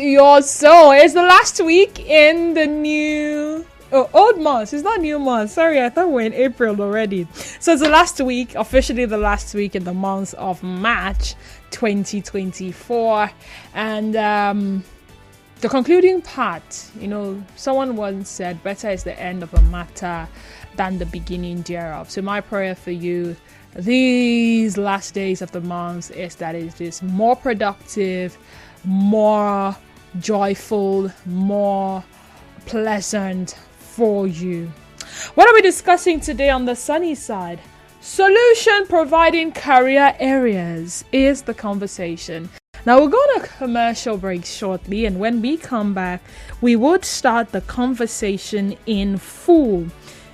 your soul. It's the last week in the new old month. It's not new month. Sorry, I thought we're in April already. So it's the last week, officially the last week in the month of March 2024. And the concluding part, someone once said, better is the end of a matter than the beginning thereof. So my prayer for you these last days of the month is that it is more productive, more joyful, more pleasant for you. What are we discussing today on the sunny side? Solution providing career areas is the conversation. Now we'll go on a commercial break shortly, and when we come back, we would start the conversation in full.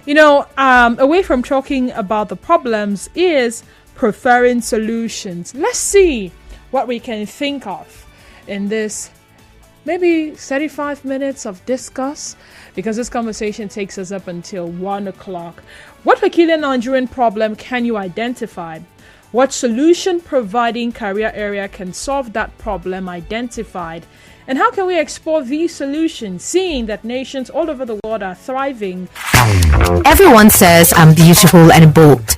Away from talking about the problems is preferring solutions. Let's see what we can think of in this maybe 35 minutes of discuss, because this conversation takes us up until 1 o'clock. What peculiar Nigerian problem can you identify? What solution providing career area can solve that problem identified? And how can we explore these solutions, seeing that nations all over the world are thriving? Everyone says I'm beautiful and bold.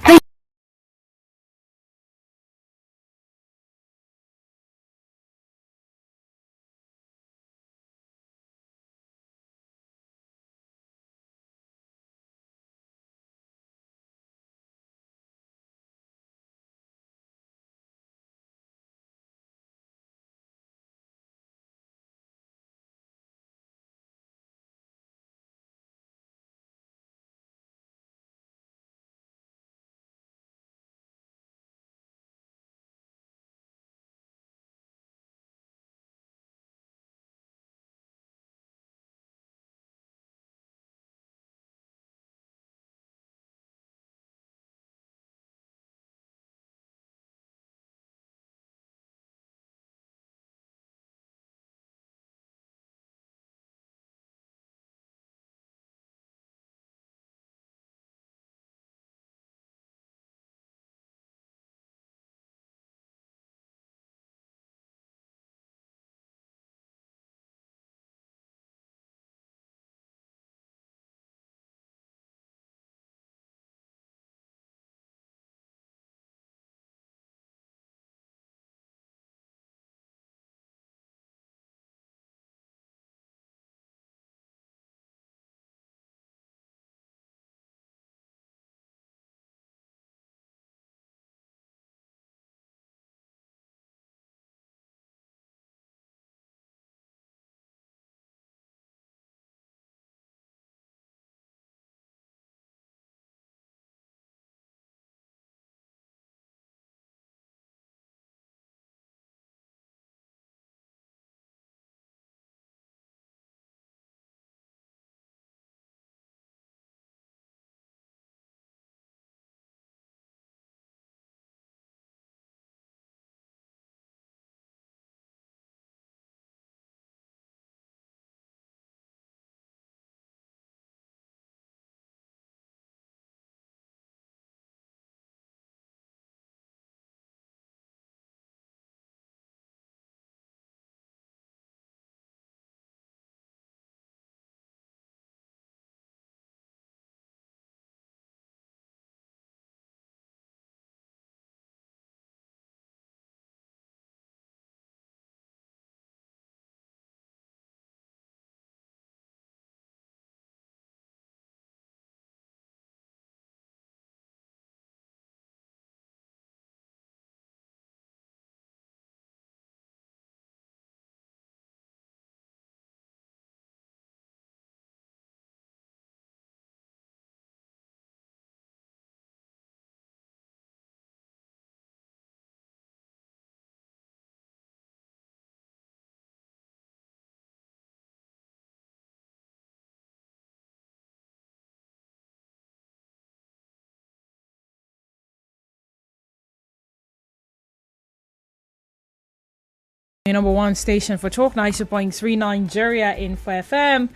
Number one station for Talk 90.3 Nigeria Info FM.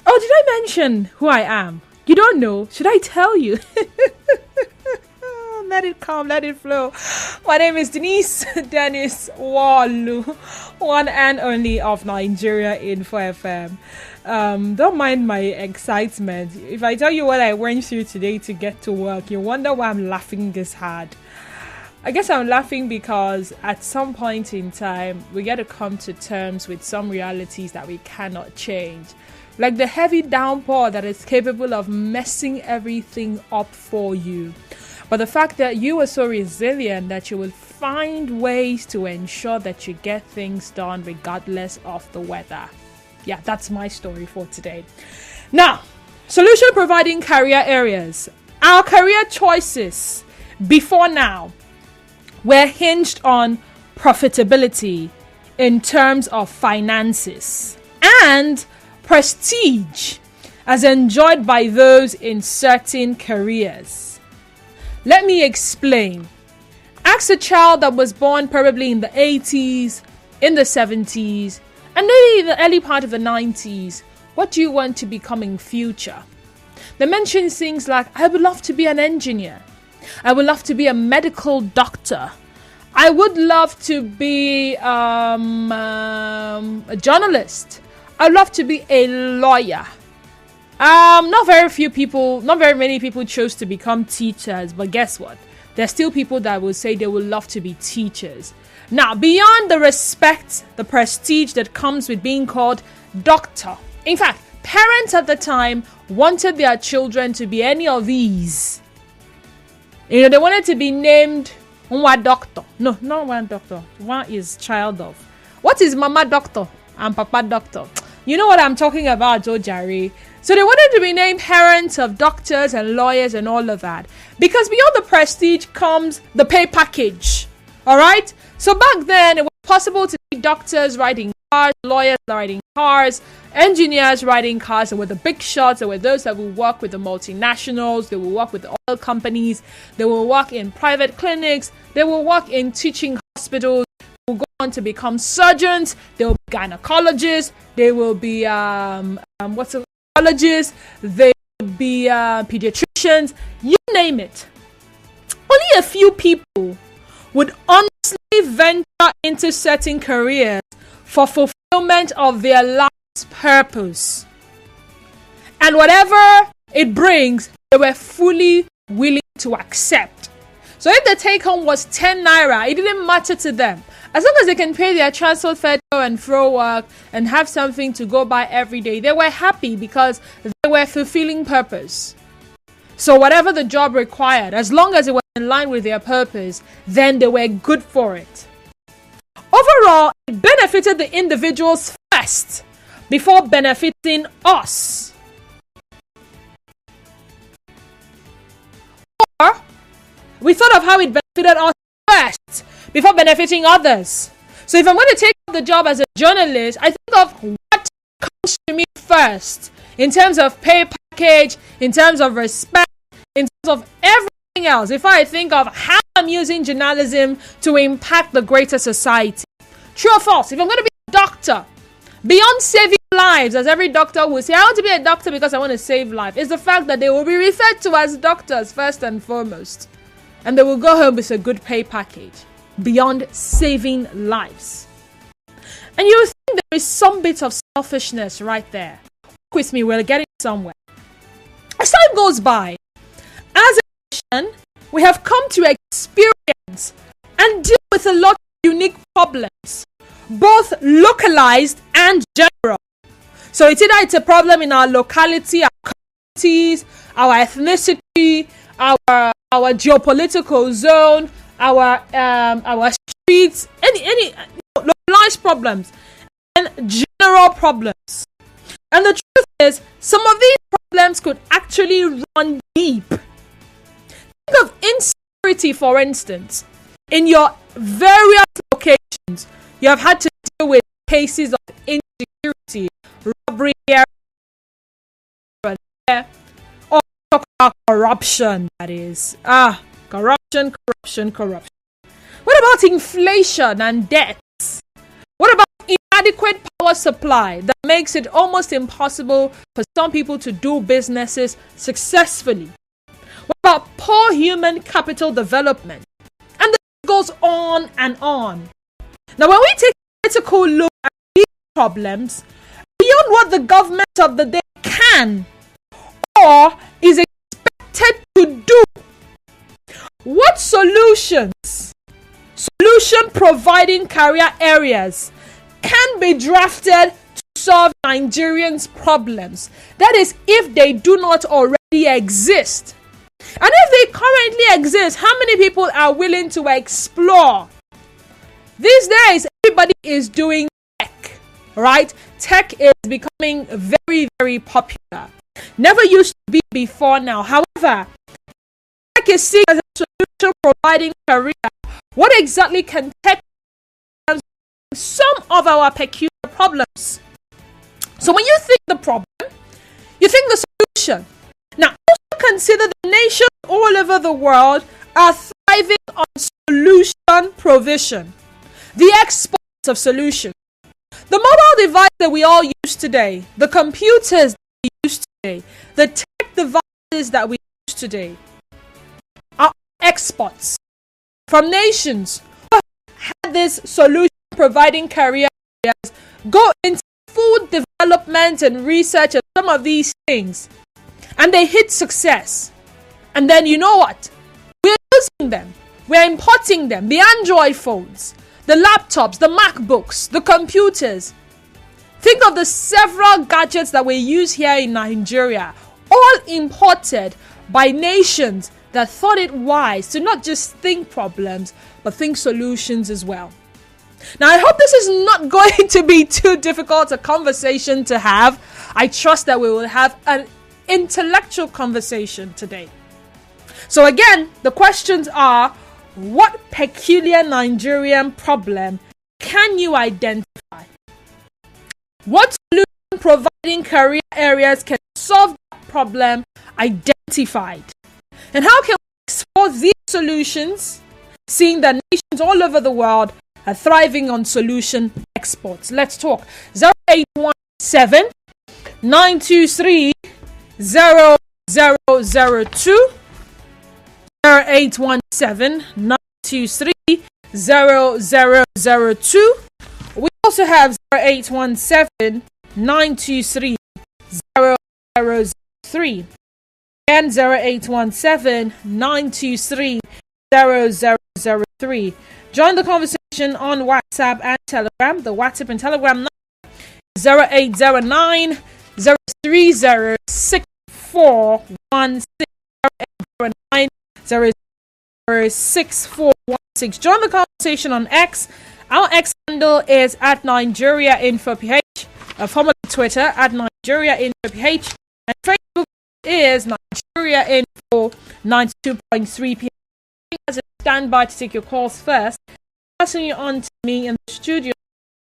Oh, did I mention who I am? You don't know? Should I tell you? Let it come, let it flow. My name is Denise Dennis Walu, one and only of Nigeria Info FM. Don't mind my excitement. If I tell you what I went through today to get to work, you wonder why I'm laughing this hard. I guess I'm laughing because at some point in time, we get to come to terms with some realities that we cannot change. Like the heavy downpour that is capable of messing everything up for you. But the fact that you are so resilient that you will find ways to ensure that you get things done regardless of the weather. Yeah, that's my story for today. Now, solution providing career areas. Our career choices before now were hinged on profitability in terms of finances and prestige as enjoyed by those in certain careers. Let me explain. Ask a child that was born probably in the 80s, in the 70s, and maybe in the early part of the 90s, what do you want to become in future? They mention things like, I would love to be an engineer. I would love to be a medical doctor. I would love to be a journalist. I'd love to be a lawyer. Not very many people chose to become teachers, but guess what? There's still people that will say they would love to be teachers. Now, beyond the respect, the prestige that comes with being called doctor. In fact, parents at the time wanted their children to be any of these. They wanted to be named Nwa Doctor. No, not one doctor. One is child of. What is Mama Doctor and Papa Doctor? You know what I'm talking about, Joe Jerry. So they wanted to be named parents of doctors and lawyers and all of that. Because beyond the prestige comes the pay package. All right? So back then, it was possible to be doctors riding cars, lawyers riding cars, engineers riding cars. There were the big shots. There were those that would work with the multinationals. They would work with the oil companies. They will work in private clinics. They will work in teaching hospitals. They will go on to become surgeons. They will be gynecologists. They will be psychologists. They will be pediatricians. You name it. Only a few people would honestly venture into certain careers for fulfillment of their life's purpose. And whatever it brings, they were fully willing to accept. So if the take home was 10 naira, it didn't matter to them. As long as they can pay their transport fare to and fro work and have something to go by every day, they were happy because they were fulfilling purpose. So whatever the job required, as long as it was in line with their purpose, then they were good for it. Overall, it benefited the individuals first before benefiting us. Or we thought of how it benefited us first before benefiting others. So if I'm going to take up the job as a journalist, I think of what comes to me first in terms of pay package, in terms of respect, in terms of everything else. If I think of how I'm using journalism to impact the greater society. True or false? If I'm going to be a doctor, beyond saving lives, as every doctor will say, I want to be a doctor because I want to save life, is the fact that they will be referred to as doctors first and foremost. And they will go home with a good pay package beyond saving lives. And you think there is some bit of selfishness right there. Walk with me, we're getting somewhere. As time goes by, as a nation, we have come to experience and deal with a lot of unique problems, both localized and general. So it's either it's a problem in our locality, our communities, our ethnicity, our geopolitical zone, our streets, any localized problems and general problems. And the truth is, some of these problems could actually run deep. Think of insecurity, for instance. In your various locations, you have had to deal with cases of insecurity, robbery, or talk about corruption, that is. Corruption. What about inflation and debts? What about inadequate power supply that makes it almost impossible for some people to do businesses successfully? What about poor human capital development? And the list goes on and on. Now, when we take a critical look at these problems, beyond what the government of the day can or is expected to do, what solutions, solution providing career areas can be drafted to solve Nigerians' problems? That is, if they do not already exist. And if they currently exist, how many people are willing to explore? These days, everybody is doing tech, right? Tech is becoming very, very popular. Never used to be before now. However, tech is seen as a solution providing career. What exactly can tech do? Some of our peculiar problems. So when you think the problem, you think the solution. Now, also consider the nations all over the world are thriving on solution provision. The exports of solutions. The mobile device that we all use today, the computers that we use today, the tech devices that we use today are exports from nations who had this solution providing career areas, go into food development and research and some of these things, and they hit success. And then you know what? We're using them. We're importing them. The Android phones, the laptops, the MacBooks, the computers. Think of the several gadgets that we use here in Nigeria, all imported by nations that thought it wise to not just think problems, but think solutions as well. Now, I hope this is not going to be too difficult a conversation to have. I trust that we will have an intellectual conversation today. So again, the questions are, what peculiar Nigerian problem can you identify? What solution providing career areas can solve that problem identified? And how can we explore these solutions, seeing that nations all over the world are thriving on solution exports? Let's talk. 0817 923 0002 0817 923 0002. We also have 0817 923 0003 and 0817 923 0003. Join the conversation on WhatsApp and Telegram. The WhatsApp and Telegram number is 0809 030 6416 0809 06416. Join the conversation on X. Our X handle is at Nigeria InfoPH, formerly Twitter at Nigeria InfoPH, and Facebook is Nigeria Info 92.3 PM. As a standby to take your calls first, passing you on to me in the studio.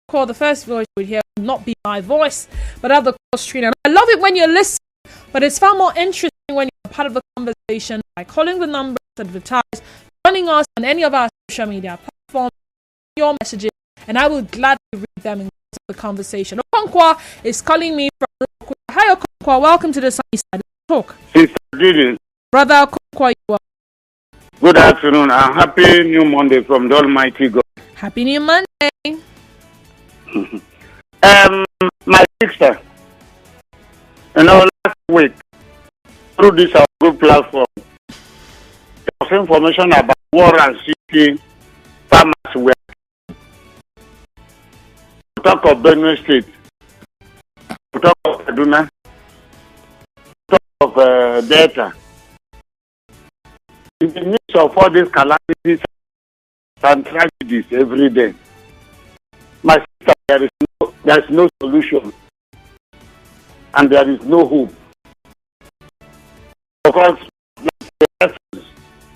Call the first voice you would hear will not be my voice, but other call screen. And I love it when you're listening, but it's far more interesting when you're part of the conversation by calling the numbers advertised, joining us on any of our social media platforms, your messages, and I will gladly read them in the conversation. Okonkwa is calling me from Rokwe. Hi Okonkwa, welcome to the Sunny Side Talk. Sister Judy. Brother Okonkwa, you are. Good afternoon and happy new Monday from the Almighty God. Happy New Monday. My sister, last week through this our group platform, there was information about Warren City farmers were talk of Benue State, talk of Kaduna, talk of Delta. In the midst of all these calamities and tragedies every day, my sister, there is no solution and there is no hope. Because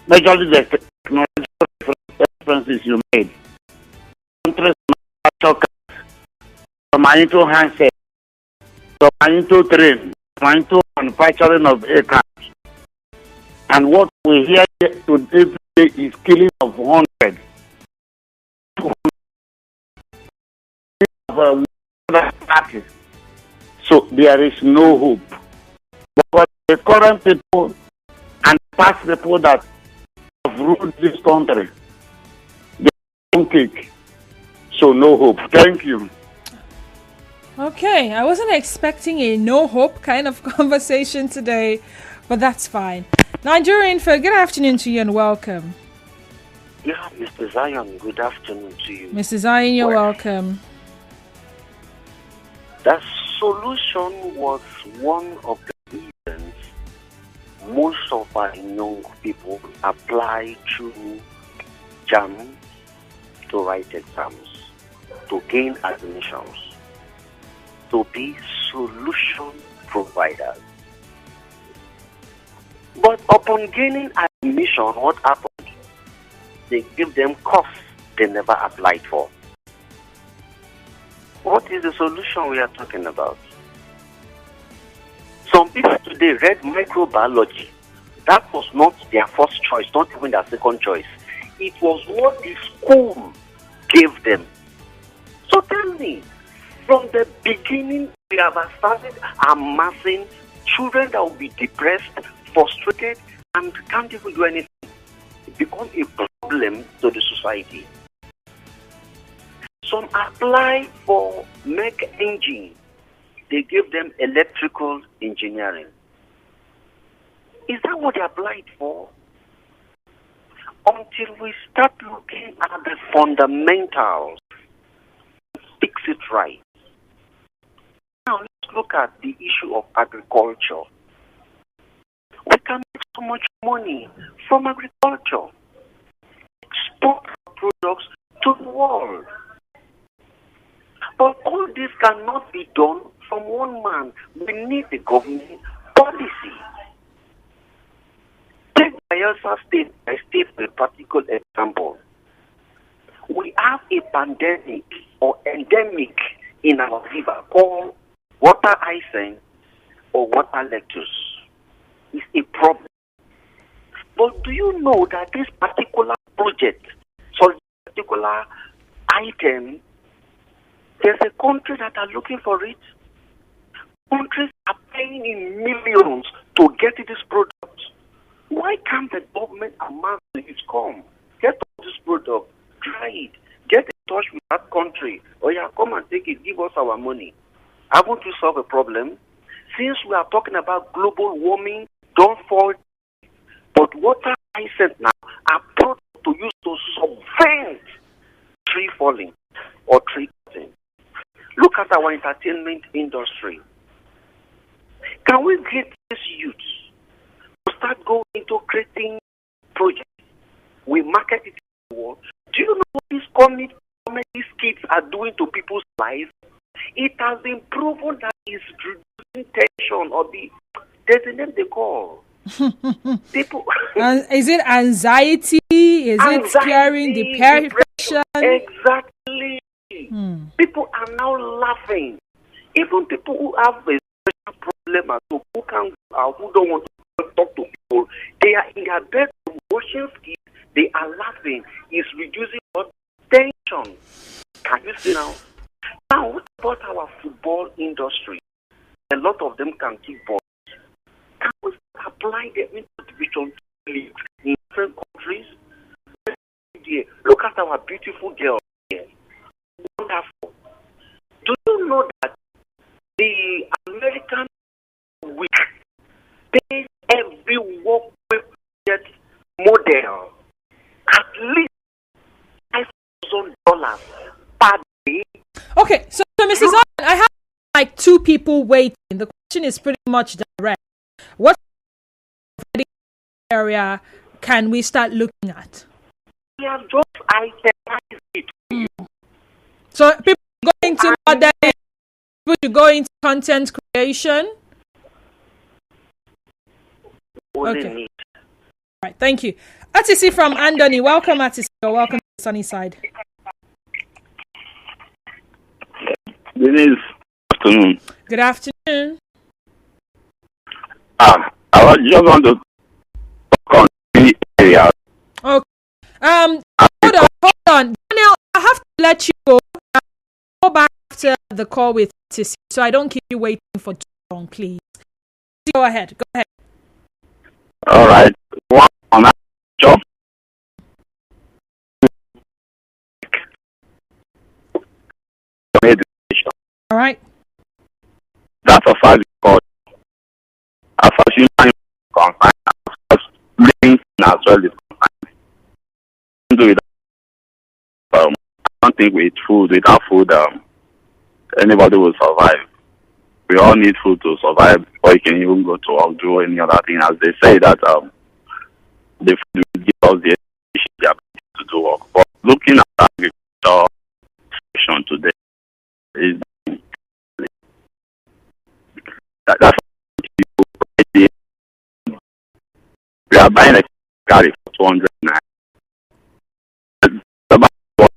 majorly the technological references you made, countries manufacture from into handset, from into train, from into manufacturing of aircraft. And what we hear today is killing of hundreds. So there is no hope. But the current people and past people that have ruled this country. They don't take. So no hope. Thank you. Okay, I wasn't expecting a no hope kind of conversation today, but that's fine. Nigerian Phil, good afternoon to you and welcome. Yeah, Mr. Zion, good afternoon to you. Mr. Zion, you're welcome. The solution was one of the reasons most of our young people apply to JAM to write exams, to gain admissions, to be solution providers. But upon gaining admission, what happened? They give them course they never applied for. What is the solution we are talking about? Some people today read microbiology. That was not their first choice, not even their second choice. It was what the school gave them. So tell me, from the beginning, we have started amassing children that will be depressed, frustrated, and can't even do anything. It becomes a problem to the society. Some apply for mech engine. They give them electrical engineering. Is that what they applied for? Until we start looking at the fundamentals, fix it right. Now let's look at the issue of agriculture. We can make so much money from agriculture. Export products to the world. But all this cannot be done from one man. We need the government policy. Take Bayelsa State, I state a particular example. We have a pandemic or endemic in our river called water hyacinth or water lettuce. It's a problem. But do you know that this particular project, so this particular item, there's a country that are looking for it. Countries are paying in millions to get this product. Why can't the government amass it? Come, get this product, try it, get in touch with that country, or yeah, come and take it, give us our money. Haven't we solved a problem? Since we are talking about global warming, don't fall. But water hyacinth now are products to use to subvert tree falling or tree cutting. Look at our entertainment industry. Can we get these youths to start going into creating projects? We market it to the world. Do you know what these comedy skits are doing to people's lives? It has been proven that it's reducing tension or there's a name they call. People. Is it anxiety? Is it scaring depression? Exactly. People are now laughing. Even people who have a special problem at home, who can't go out, who don't want to talk to people, they are in their bed watching skits, they are laughing. It's reducing tension. Can you see now? Now, what about our football industry? A lot of them can kick balls. Can we apply them into division leagues in different countries? Look at our beautiful girls here. Wonderful. Do you know that the American week pays every workplace project model at least $5,000 per day? Okay, so Mrs. Zion, I have like two people waiting. The question is pretty much direct. What area can we start looking at? We have just itemized it. So people go into modeling, people should go into content creation. Okay. All right, thank you. Atisi from Andoni. Welcome, Atisi. Welcome to Sunnyside. Good afternoon. Good afternoon. I was just want to talk on the area. Okay. Hold on. Daniel, I have to let you go. Go back after the call with Atisi, so I don't keep you waiting for too long, please. Go ahead. All right. One on that job. Education. All right. That's a fact because as far as human confined, as far as living as well is confined. Do it. I don't think without food, anybody will survive. We all need food to survive, or you can even go to or do any other thing. As they say that the food will give us the ability to do work. But looking at the agriculture situation today, is that's we are buying a carry for 200 naira. The government road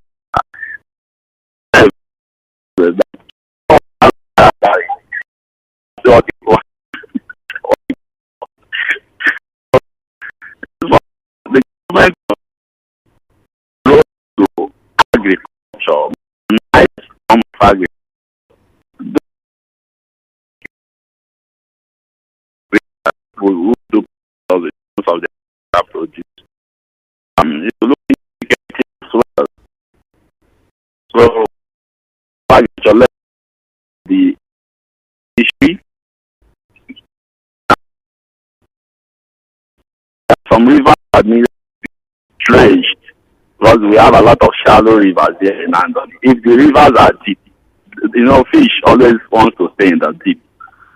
to agriculture, nice form of agriculture. We do all the most of the produce. If you look into it as well, so agriculture, the history, some rivers are needed to be dredged because we have a lot of shallow rivers here in Andon. If the rivers are deep, fish always wants to stay in the deep.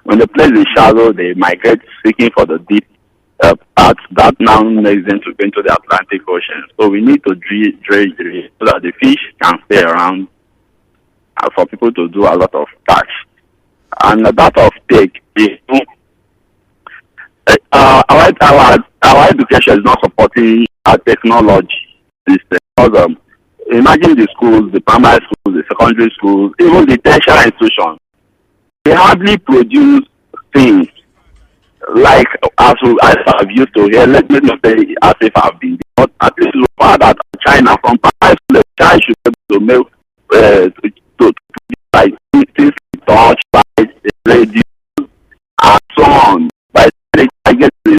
When the place is shallow, they migrate seeking for the deep parts. That now makes them to go into the Atlantic Ocean. So we need to dredge so that the fish can stay around for people to do a lot of catch. And that of take is our education is not supporting our technology system. Because, imagine the schools, the primary schools, the secondary schools, even the tertiary institutions. They hardly produce things like as I've used to hear. Let me not say as if I've been, but at least look at China from primary school. The child should be able to make to like things touch, like radio, and so on. By the time I get the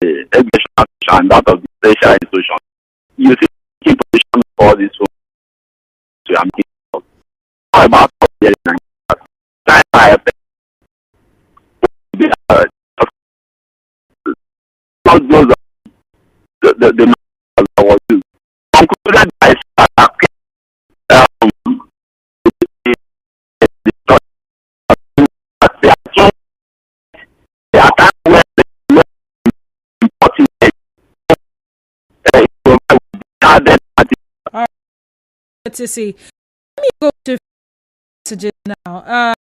education and that of the tertiary institution, you see keep position for this one. So I'm thinking about those the that was used. Concluded by they are time where they importing to see. Let me go to messages now.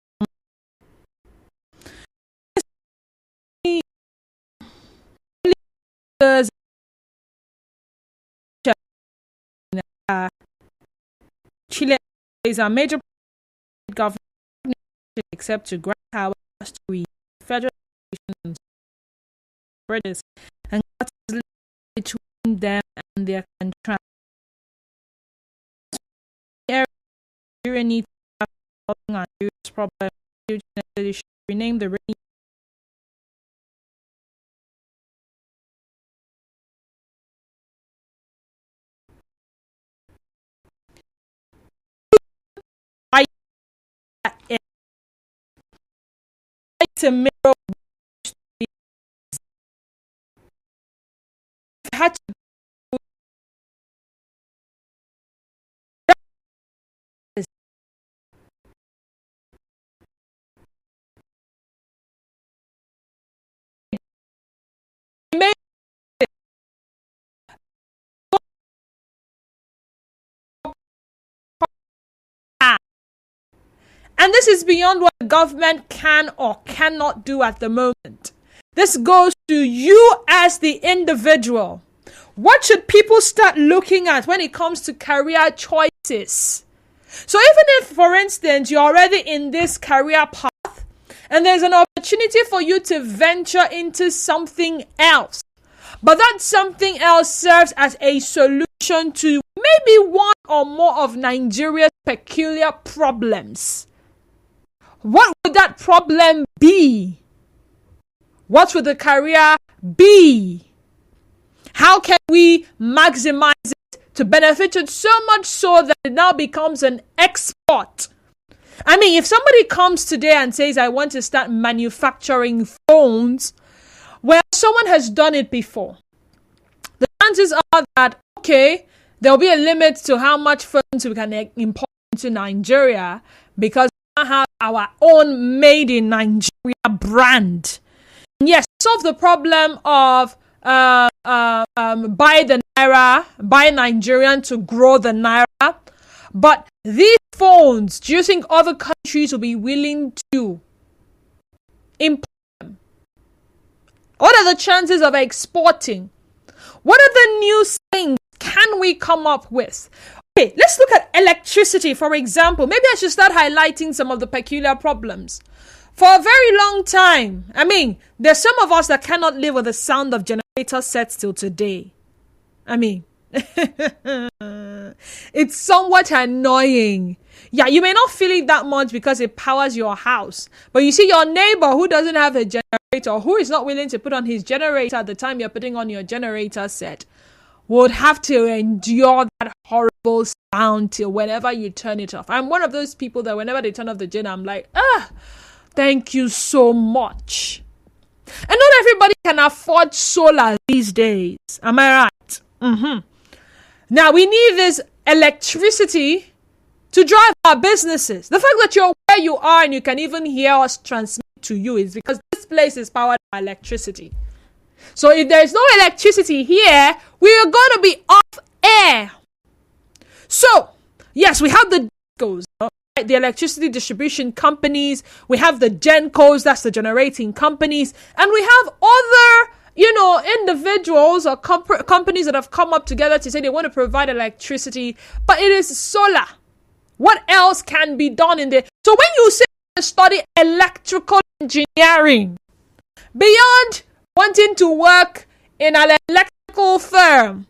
Chile is a major government except to grant powers to federal nations bridges and cuts between them and their contract. Nigeria needs to have on serious problem. They should rename the rainy. To mirror had to and this is beyond what the government can or cannot do at the moment. This goes to you as the individual. What should people start looking at when it comes to career choices? So even if, for instance, you're already in this career path and there's an opportunity for you to venture into something else, but that something else serves as a solution to maybe one or more of Nigeria's peculiar problems. What would that problem be? What would the career B, how can we maximize it to benefit it so much so that it now becomes an export? I mean, if somebody comes today and says, I want to start manufacturing phones, well, someone has done it before. The chances are that, okay, there'll be a limit to how much phones we can import into Nigeria because we have our own made in Nigeria brand. And yes, solve the problem of buy the naira, buy Nigerian to grow the naira. But these phones, do you think other countries will be willing to import them? What are the chances of exporting? What are the new things can we come up with? Okay, let's look at electricity, for example. Maybe I should start highlighting some of the peculiar problems. For a very long time, I mean, there's some of us that cannot live with the sound of generator sets till today. I mean, it's somewhat annoying. Yeah, you may not feel it that much because it powers your house. But you see your neighbor who doesn't have a generator, who is not willing to put on his generator at the time you're putting on your generator set, would have to endure that horrible sound till whenever you turn it off. I'm one of those people that whenever they turn off the gen, I'm like, thank you so much. And not everybody can afford solar these days. Am I right? Now, we need this electricity to drive our businesses. The fact that you're where you are and you can even hear us transmit to you is because this place is powered by electricity. So if there's no electricity here, we are going to be off air. So, yes, we have the DISCOs, right? The electricity distribution companies. We have the GENCOs, that's the generating companies. And we have other individuals or companies that have come up together to say they want to provide electricity, but it is solar. What else can be done in there? So when you say study electrical engineering, beyond wanting to work in an electrical firm,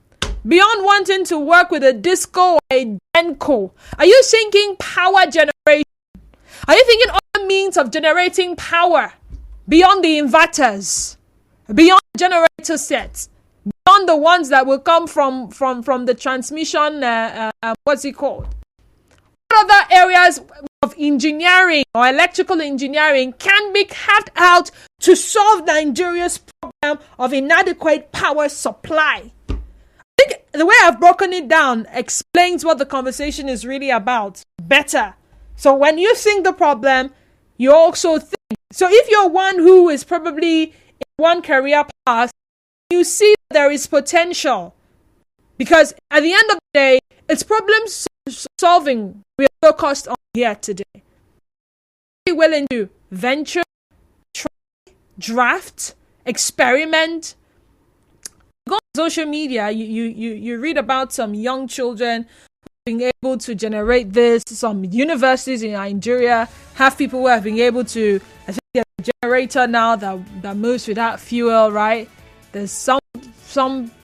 beyond wanting to work with a DISCO or a GENCO, are you thinking power generation? Are you thinking other means of generating power beyond the inverters? Beyond generator sets, beyond the ones that will come from the transmission, what's it called? What other areas of engineering or electrical engineering can be carved out to solve Nigeria's problem of inadequate power supply? I think the way I've broken it down explains what the conversation is really about better. So when you think the problem, you also think. So if you're one who is probably one career path, you see that there is potential, because at the end of the day, it's problem solving we are focused on here today. Be willing to venture, try, draft, experiment. Go on social media, you read about some young children being able to generate this. Some universities in Nigeria have people who have been able to, I think there's a generator now that moves without fuel, right? There's some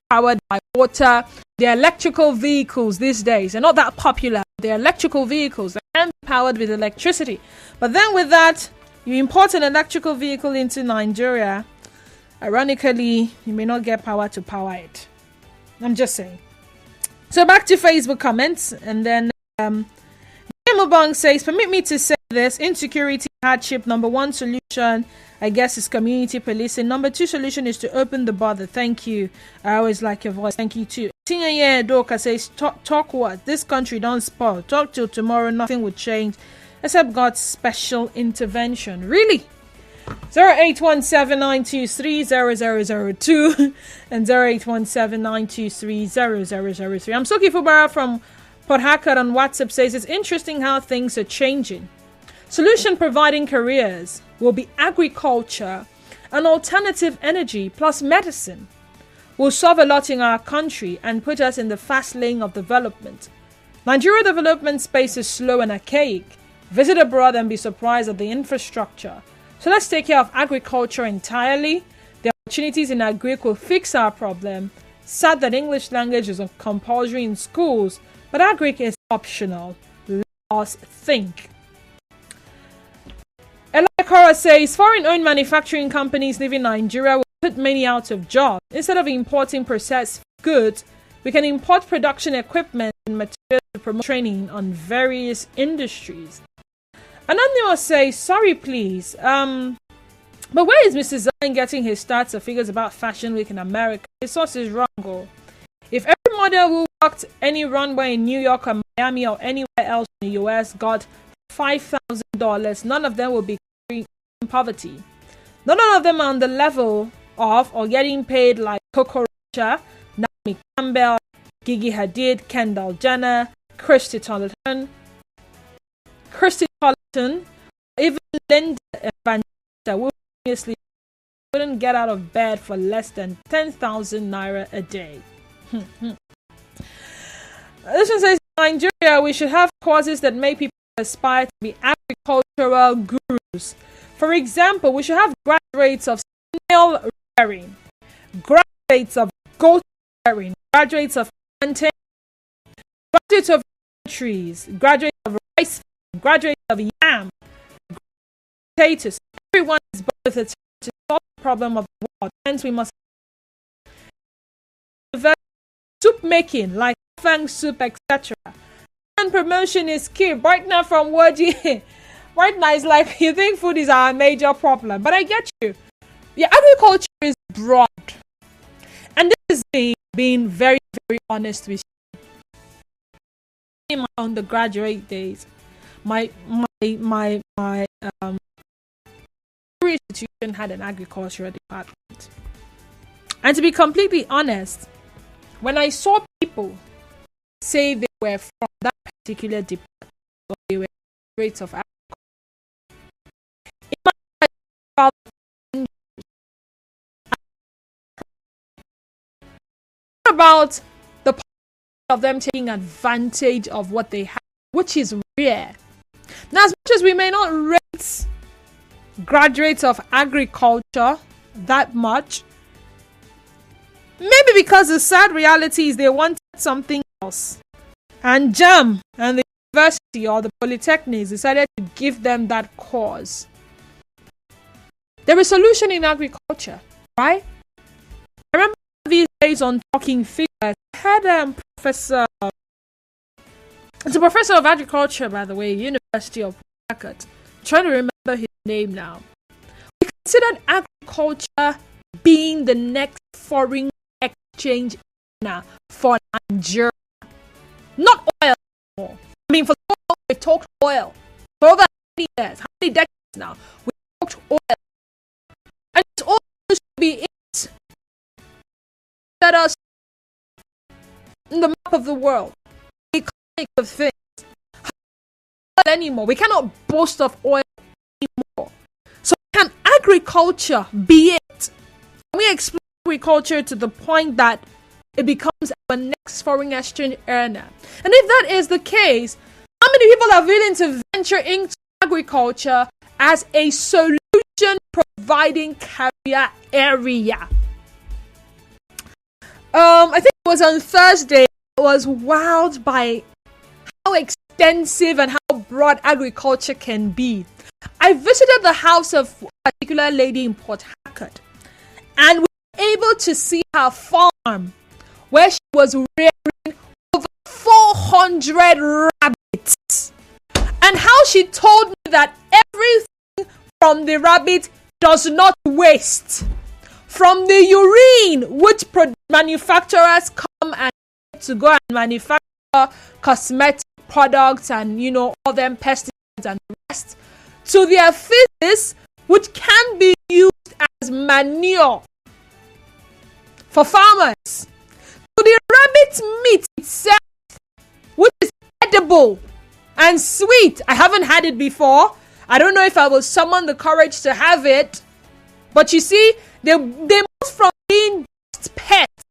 powered by water. The electrical vehicles these days, they're not that popular. They're electrical vehicles that can be powered with electricity. But then with that, you import an electrical vehicle into Nigeria, ironically, you may not get power to power it. I'm just saying. So back to Facebook comments, and then Mubang says, permit me to say this: insecurity, hardship. Number one solution, I guess, is community policing. Number two solution is to open the border. Thank you. I always like your voice. Thank you too. Tinga Doka says, talk what? This country don't spoil. Talk till tomorrow, nothing will change except God's special intervention. Really? 0817-923-0002 and 0817-923-0003. I'm Soki Fubara from Port Harcourt on WhatsApp says, it's interesting how things are changing. Solution providing careers will be agriculture and alternative energy plus medicine. Will solve a lot in our country and put us in the fast lane of development. Nigeria development space is slow and archaic. Visit abroad and be surprised at the infrastructure. So let's take care of agriculture entirely. The opportunities in agri will fix our problem. Sad that English language is compulsory in schools, but agri is optional. Let us think. Elikora says, foreign-owned manufacturing companies leaving Nigeria will put many out of job. Instead of importing processed goods, we can import production equipment and materials to promote training on various industries. Anonymous says, sorry please, but where is Mr. Zion getting his stats or figures about Fashion Week in America? His source is wrong. If every model who walked any runway in New York or Miami or anywhere else in the US got $5,000, none of them will be in poverty. None of them are on the level of or getting paid like Coco Rocha, Naomi Campbell, Gigi Hadid, Kendall Jenner, Christy Tolleton, even Linda Evangelista, who obviously wouldn't get out of bed for less than 10,000 naira a day. This one says, in Nigeria, we should have courses that make people aspire to be agricultural gurus. For example, we should have graduates of snail rearing, graduates of goat rearing, graduates of plantain, graduates of trees, graduates of rice, graduates of yam, potatoes. Everyone is both to solve the problem of the world. Hence, we must develop soup making, like fang soup, etc. And promotion is key. Right now, from Woji, right now it's like you think food is our major problem, but I get you. Yeah, agriculture is broad, and this is being very, very honest with you. In my undergraduate days, my institution had an agricultural department, and to be completely honest, when I saw people say they were from that particular department or they were rates of agriculture, in my about the part of them taking advantage of what they have, which is rare. Now, as much as we may not rate graduates of agriculture that much, maybe because the sad reality is they wanted something else, and JAM and the university or the polytechnics decided to give them that course. There is a solution in agriculture, right? I remember these days on Talking Figures, I had Professor, it's a professor of agriculture, by the way, University of Port. Trying to remember his name now. We considered agriculture being the next foreign exchange for Nigeria. Not oil anymore. I mean, for so long we've talked oil. For over 80 years, how many decades now? We've talked oil. And it's all supposed to be it. Let us in the map of the world. The economics of things. Not anymore. We cannot boast of oil anymore. So can agriculture be it? Can we explore agriculture to the point that it becomes our next foreign exchange earner? And if that is the case, how many people are willing to venture into agriculture as a solution providing career area? I think it was on Thursday. I was wowed by how extensive and how broad agriculture can be. I visited the house of a particular lady in Port Harcourt, and we were able to see her farm where she was rearing over 400 rabbits, and how she told me that everything from the rabbit does not waste. From the urine, which manufacturers come and to go and manufacture cosmetic products and all them pesticides and the rest, to their feces, which can be used as manure for farmers, to the rabbit meat itself, which is edible and sweet. I haven't had it before. I don't know if I will summon the courage to have it, but you see, they moved from being just pets.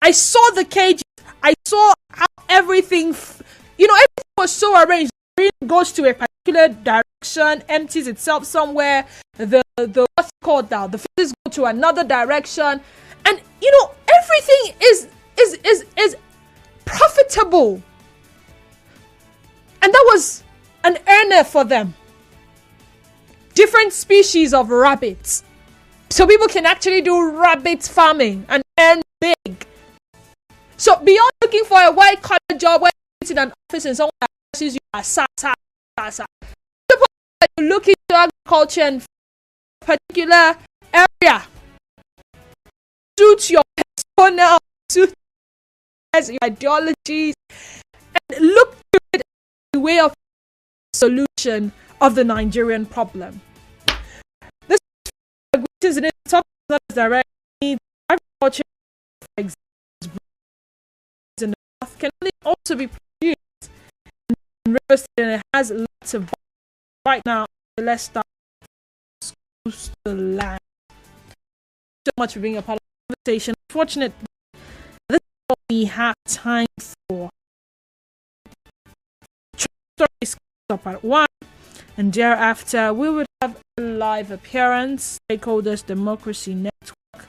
I saw the cages. I saw how everything, everything was so arranged. The urine goes to a particular direction, empties itself somewhere. The what's it called now? The feces go to another direction, and everything is profitable. And that was an earner for them. Different species of rabbits. So people can actually do rabbit farming and earn big. So beyond looking for a white collar job where you sit in an office and someone that sees you as sa. People look into agriculture and particular area suits your persona, suits your ideologies, and look to it as a way of solution of the Nigerian problem. This is in talking not directly agriculture, for example, in the north can only also be produced in real estate, and it has lots of right now. Let's start schools to land. So much for being a part of the conversation. Unfortunately, this is all we have time for. Stories up at 1, and thereafter we would have a live appearance, Stakeholders Democracy Network,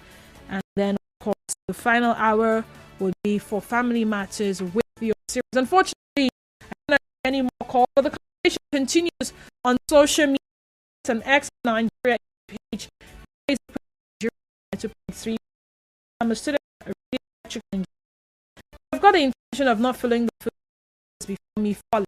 and then of course the final hour would be for Family Matters with your series. Unfortunately, I don't have any more calls, but the conversation continues on social media and X Nigeria page. I'm a student at I've got the intention of not filling the food before me followed.